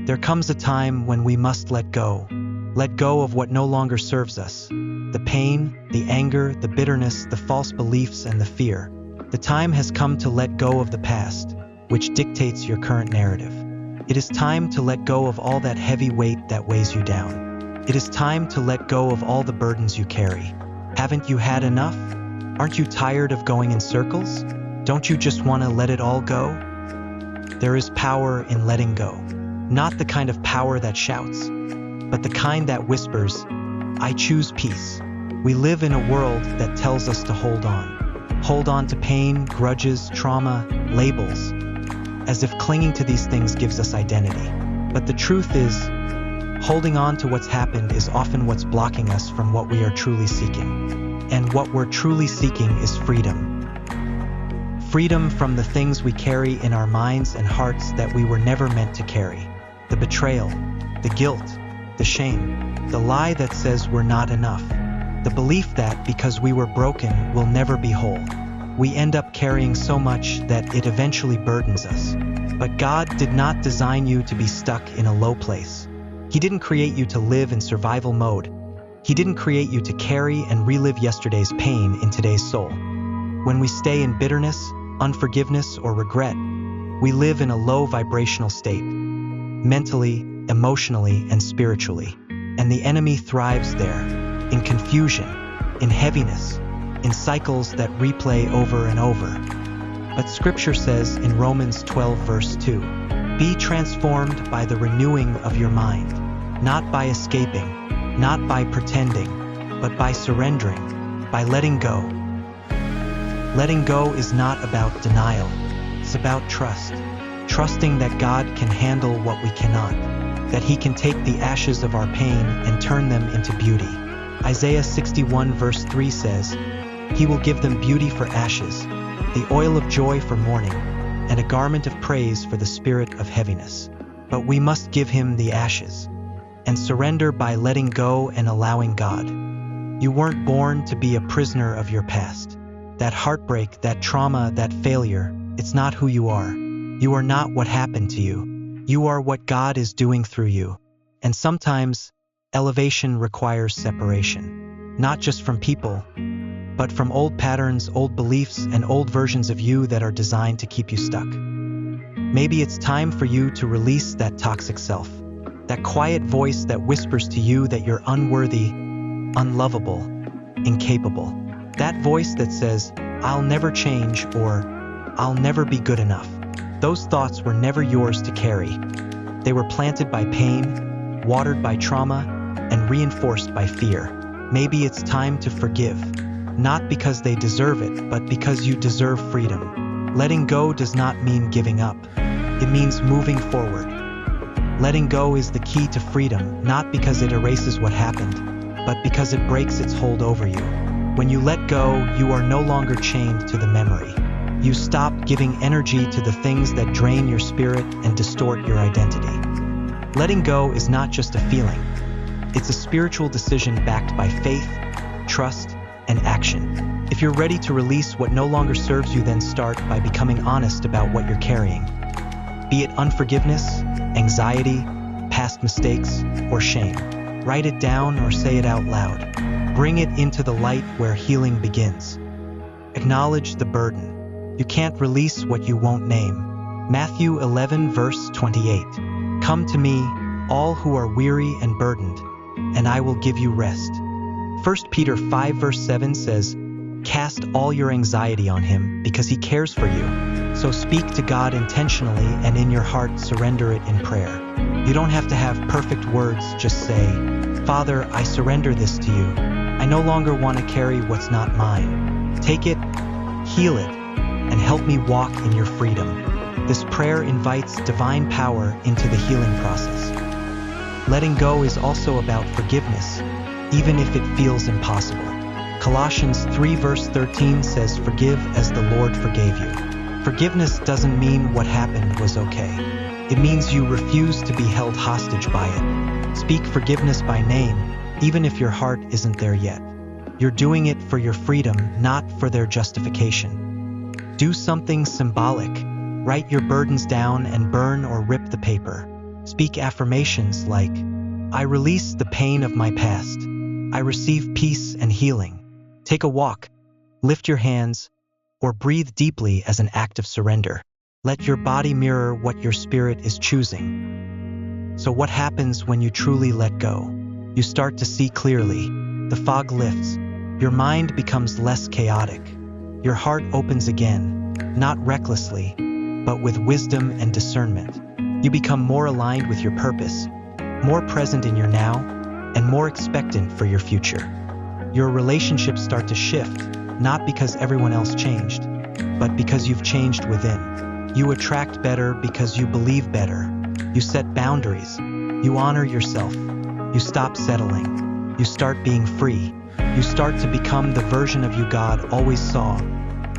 There comes a time when we must let go of what no longer serves us. The pain, the anger, the bitterness, the false beliefs, and the fear. The time has come to let go of the past, which dictates your current narrative. It is time to let go of all that heavy weight that weighs you down. It is time to let go of all the burdens you carry. Haven't you had enough? Aren't you tired of going in circles? Don't you just want to let it all go? There is power in letting go. Not the kind of power that shouts, but the kind that whispers, I choose peace. We live in a world that tells us to hold on. Hold on to pain, grudges, trauma, labels, as if clinging to these things gives us identity. But the truth is, holding on to what's happened is often what's blocking us from what we are truly seeking. And what we're truly seeking is freedom. Freedom from the things we carry in our minds and hearts that we were never meant to carry. The betrayal, the guilt, the shame, the lie that says we're not enough. The belief that because we were broken, we'll never be whole. We end up carrying so much that it eventually burdens us. But God did not design you to be stuck in a low place. He didn't create you to live in survival mode. He didn't create you to carry and relive yesterday's pain in today's soul. When we stay in bitterness, unforgiveness, or regret, we live in a low vibrational state, mentally, emotionally, and spiritually. And the enemy thrives there, in confusion, in heaviness, in cycles that replay over and over. But Scripture says in Romans 12 verse 2, be transformed by the renewing of your mind, not by escaping, not by pretending, but by surrendering, by letting go. Letting go is not about denial, it's about trust. Trusting that God can handle what we cannot, that He can take the ashes of our pain and turn them into beauty. Isaiah 61 verse 3 says, He will give them beauty for ashes, the oil of joy for mourning, and a garment of praise for the spirit of heaviness. But we must give Him the ashes, and surrender by letting go and allowing God. You weren't born to be a prisoner of your past. That heartbreak, that trauma, that failure, it's not who you are. You are not what happened to you. You are what God is doing through you. And sometimes, elevation requires separation. Not just from people, but from old patterns, old beliefs, and old versions of you that are designed to keep you stuck. Maybe it's time for you to release that toxic self. That quiet voice that whispers to you that you're unworthy, unlovable, incapable. That voice that says, I'll never change, or I'll never be good enough. Those thoughts were never yours to carry. They were planted by pain, watered by trauma, and reinforced by fear. Maybe it's time to forgive, not because they deserve it, but because you deserve freedom. Letting go does not mean giving up. It means moving forward. Letting go is the key to freedom, not because it erases what happened, but because it breaks its hold over you. When you let go, you are no longer chained to the memory. You stop giving energy to the things that drain your spirit and distort your identity. Letting go is not just a feeling. It's a spiritual decision backed by faith, trust, and action. If you're ready to release what no longer serves you, then start by becoming honest about what you're carrying. Be it unforgiveness, anxiety, past mistakes, or shame. Write it down or say it out loud. Bring it into the light where healing begins. Acknowledge the burden. You can't release what you won't name. Matthew 11 verse 28. Come to me, all who are weary and burdened, and I will give you rest. 1 Peter 5 verse 7 says, cast all your anxiety on Him because He cares for you. So speak to God intentionally and in your heart surrender it in prayer. You don't have to have perfect words, just say, Father, I surrender this to you. I no longer want to carry what's not mine. Take it, heal it, and help me walk in your freedom. This prayer invites divine power into the healing process. Letting go is also about forgiveness, even if it feels impossible. Colossians 3 verse 13 says, forgive as the Lord forgave you. Forgiveness doesn't mean what happened was okay. It means you refuse to be held hostage by it. Speak forgiveness by name, even if your heart isn't there yet. You're doing it for your freedom, not for their justification. Do something symbolic. Write your burdens down and burn or rip the paper. Speak affirmations like, I release the pain of my past. I receive peace and healing. Take a walk, lift your hands, or breathe deeply as an act of surrender. Let your body mirror what your spirit is choosing. So what happens when you truly let go? You start to see clearly. The fog lifts. Your mind becomes less chaotic. Your heart opens again, not recklessly, but with wisdom and discernment. You become more aligned with your purpose, more present in your now, and more expectant for your future. Your relationships start to shift, not because everyone else changed, but because you've changed within. You attract better because you believe better. You set boundaries. You honor yourself. You stop settling. You start being free. You start to become the version of you God always saw,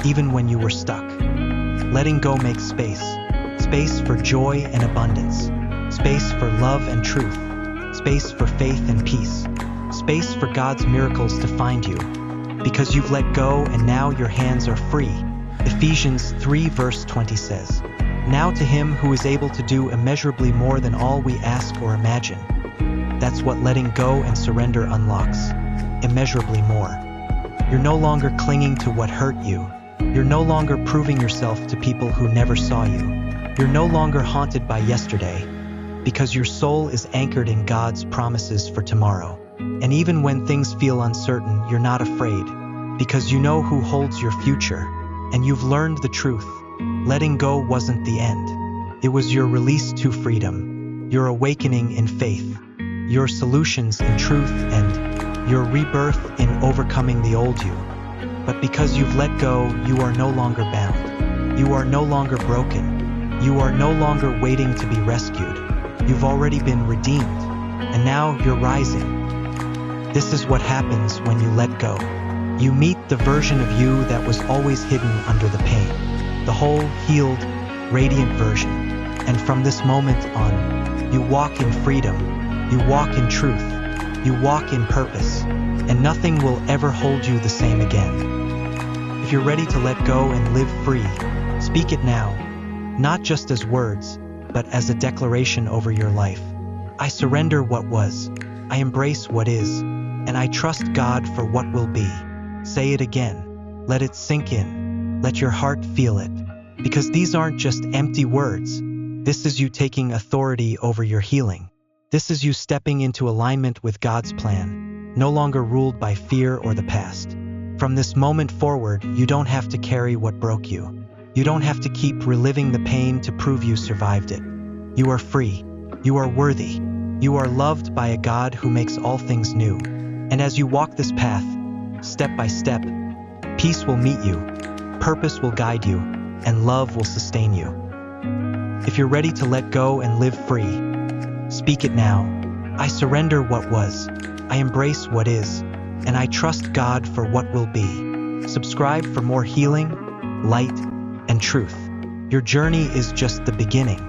even when you were stuck. Letting go makes space. Space for joy and abundance. Space for love and truth. Space for faith and peace. Space for God's miracles to find you. Because you've let go and now your hands are free. Ephesians 3 verse 20 says, Now to him who is able to do immeasurably more than all we ask or imagine. That's what letting go and surrender unlocks. Immeasurably more. You're no longer clinging to what hurt you. You're no longer proving yourself to people who never saw you. You're no longer haunted by yesterday, because your soul is anchored in God's promises for tomorrow. And even when things feel uncertain, you're not afraid, because you know who holds your future, and you've learned the truth. Letting go wasn't the end. It was your release to freedom, your awakening in faith, your solutions in truth, and your rebirth in overcoming the old you. But because you've let go, you are no longer bound. You are no longer broken. You are no longer waiting to be rescued. You've already been redeemed, and now you're rising. This is what happens when you let go. You meet the version of you that was always hidden under the pain, the whole, healed, radiant version. And from this moment on, you walk in freedom, you walk in truth, you walk in purpose, and nothing will ever hold you the same again. If you're ready to let go and live free, speak it now, not just as words, but as a declaration over your life. I surrender what was, I embrace what is, and I trust God for what will be. Say it again. Let it sink in. Let your heart feel it. Because these aren't just empty words. This is you taking authority over your healing. This is you stepping into alignment with God's plan, no longer ruled by fear or the past. From this moment forward, you don't have to carry what broke you. You don't have to keep reliving the pain to prove you survived it. You are free. You are worthy. You are loved by a God who makes all things new. And as you walk this path, step by step, peace will meet you, purpose will guide you, and love will sustain you. If you're ready to let go and live free, speak it now. I surrender what was, I embrace what is, and I trust God for what will be. Subscribe for more healing, light, and truth. Your journey is just the beginning.